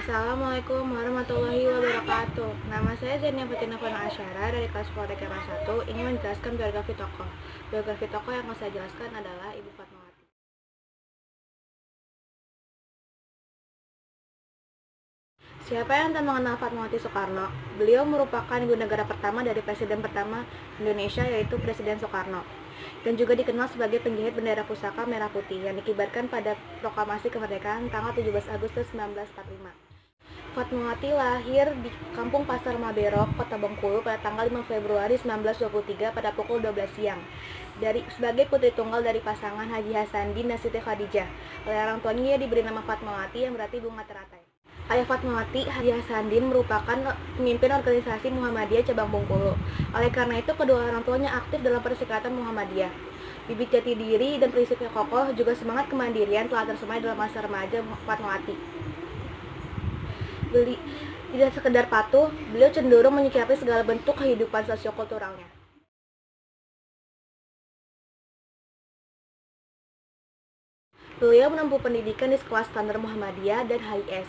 Assalamualaikum warahmatullahi wabarakatuh. Nama saya Zenia Fatina Fana Asyara dari kelas Poltek kelas 1 ingin menjelaskan biografi tokoh. Biografi tokoh yang mau saya jelaskan adalah Ibu Fatmawati. Siapa yang tak mengenal Fatmawati Soekarno? Beliau merupakan ibu negara pertama dari presiden pertama Indonesia, yaitu Presiden Soekarno, dan juga dikenal sebagai penjahit bendera pusaka merah putih yang dikibarkan pada proklamasi kemerdekaan tanggal 17 Agustus 1945. Fatmawati lahir di Kampung Pasar Maberok, Kota Bengkulu pada tanggal 5 Februari 1923 pada pukul 12 siang. Sebagai putri tunggal dari pasangan Haji Hasanuddin dan Siti Khadijah. Oleh orang tuanya ia diberi nama Fatmawati yang berarti bunga teratai. Ayah Fatmawati, Haji Hasanuddin, merupakan pemimpin organisasi Muhammadiyah cabang Bengkulu. Oleh karena itu, kedua orang tuanya aktif dalam Perserikatan Muhammadiyah. Bibit jati diri dan prinsipnya kokoh, juga semangat kemandirian telah tersemai dalam masa remaja Fatmawati. Tidak sekedar patuh, beliau cenderung menyikapi segala bentuk kehidupan sosiokulturalnya. Beliau menempuh pendidikan di Sekolah Standar Muhammadiyah dan HIS,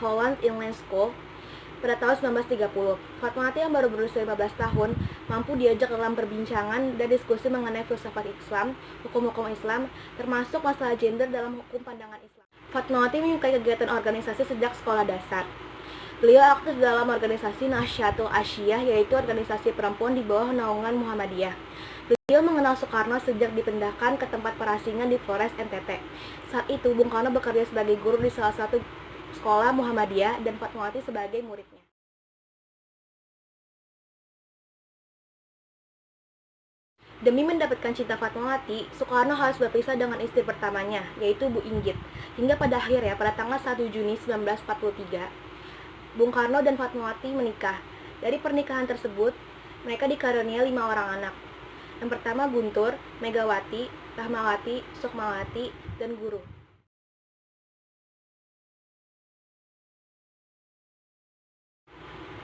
Holland Inland School, pada tahun 1930. Fatmawati yang baru berusia 15 tahun mampu diajak dalam perbincangan dan diskusi mengenai filsafat Islam, hukum-hukum Islam, termasuk masalah gender dalam hukum pandangan Islam. Fatmawati menyukai kegiatan organisasi sejak sekolah dasar. Beliau aktif dalam organisasi Nahdlatul Asyiyah, yaitu organisasi perempuan di bawah naungan Muhammadiyah. Beliau mengenal Soekarno sejak dipindahkan ke tempat perasingan di Flores, NTT. Saat itu, Bung Karno bekerja sebagai guru di salah satu sekolah Muhammadiyah dan Fatmawati sebagai muridnya. Demi mendapatkan cinta Fatmawati, Soekarno harus berpisah dengan istri pertamanya, yaitu Bu Inggit. Hingga pada akhirnya, pada tanggal 1 Juni 1943, Bung Karno dan Fatmawati menikah. Dari pernikahan tersebut, mereka dikaruniai 5 orang anak. Yang pertama Guntur, Megawati, Rahmawati, Sukmawati, dan Guru.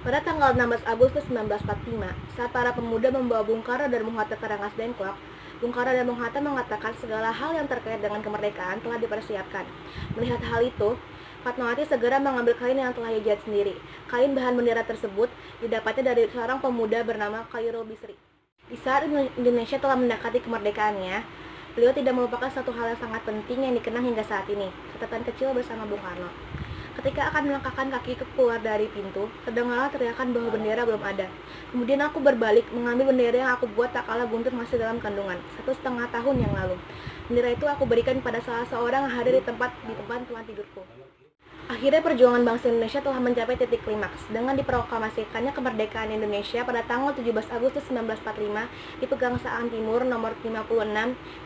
Pada tanggal 16 Agustus 1945, saat para pemuda membawa Bung Karno dan Bung Hatta ke Rengas Dengklok, Bung Karno dan Bung Hatta mengatakan segala hal yang terkait dengan kemerdekaan telah dipersiapkan. Melihat hal itu, Fatmawati segera mengambil kain yang telah ia jahit sendiri. Kain bahan bendera tersebut didapatnya dari seorang pemuda bernama Khairul Bisri. Di saat Indonesia telah mendekati kemerdekaannya, beliau tidak melupakan satu hal yang sangat penting yang dikenang hingga saat ini, catatan kecil bersama Bung Karno. Ketika akan melangkahkan kaki keluar dari pintu, terdengarlah teriakan bahwa bendera belum ada. Kemudian aku berbalik, mengambil bendera yang aku buat tak kala Guntur masih dalam kandungan, 1,5 tahun yang lalu. Bendera itu aku berikan kepada salah seorang yang hadir di tempat tempat tidurku. Akhirnya perjuangan bangsa Indonesia telah mencapai titik klimaks dengan diproklamasikannya kemerdekaan Indonesia pada tanggal 17 Agustus 1945 di Pegangsaan Timur nomor 56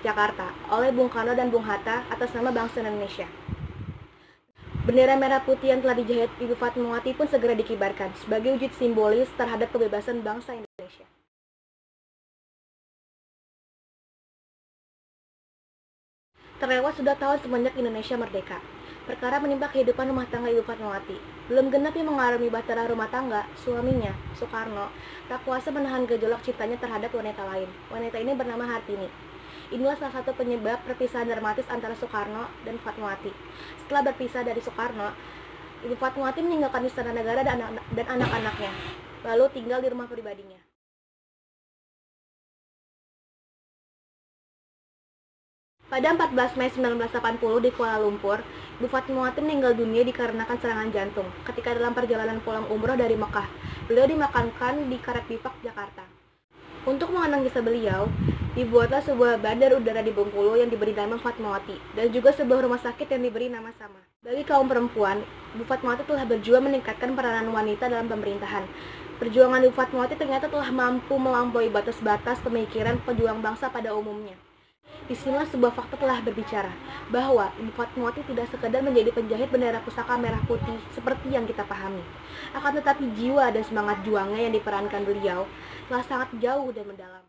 Jakarta oleh Bung Karno dan Bung Hatta atas nama bangsa Indonesia. Bendera merah putih yang telah dijahit Ibu Fatmawati pun segera dikibarkan sebagai wujud simbolis terhadap kebebasan bangsa Indonesia. Terlewat sudah tahun semenjak Indonesia merdeka. Perkara menimpa kehidupan rumah tangga Ibu Fatmawati. Belum genap yang mengalami bahtera rumah tangga, suaminya, Soekarno, tak kuasa menahan gejolak cintanya terhadap wanita lain. Wanita ini bernama Hartini. Inilah salah satu penyebab perpisahan dramatis antara Soekarno dan Fatmawati. Setelah berpisah dari Soekarno, Ibu Fatmawati meninggalkan istana negara dan anak-anaknya, lalu tinggal di rumah pribadinya. Pada 14 Mei 1980 di Kuala Lumpur, Ibu Fatmawati meninggal dunia dikarenakan serangan jantung ketika dalam perjalanan pulang umroh dari Mekah. Beliau dimakamkan di Karet Bifak, Jakarta. Untuk mengenang kisah beliau, dibuatlah sebuah bandar udara di Bengkulu yang diberi nama Fatmawati, dan juga sebuah rumah sakit yang diberi nama sama. Bagi kaum perempuan, Ibu Fatmawati telah berjuang meningkatkan peranan wanita dalam pemerintahan. Perjuangan Ibu Fatmawati ternyata telah mampu melampaui batas-batas pemikiran pejuang bangsa pada umumnya. Disinilah sebuah fakta telah berbicara, bahwa Ibu Fatmawati tidak sekedar menjadi penjahit bendera pusaka merah putih seperti yang kita pahami. Akan tetapi jiwa dan semangat juangnya yang diperankan beliau telah sangat jauh dan mendalam.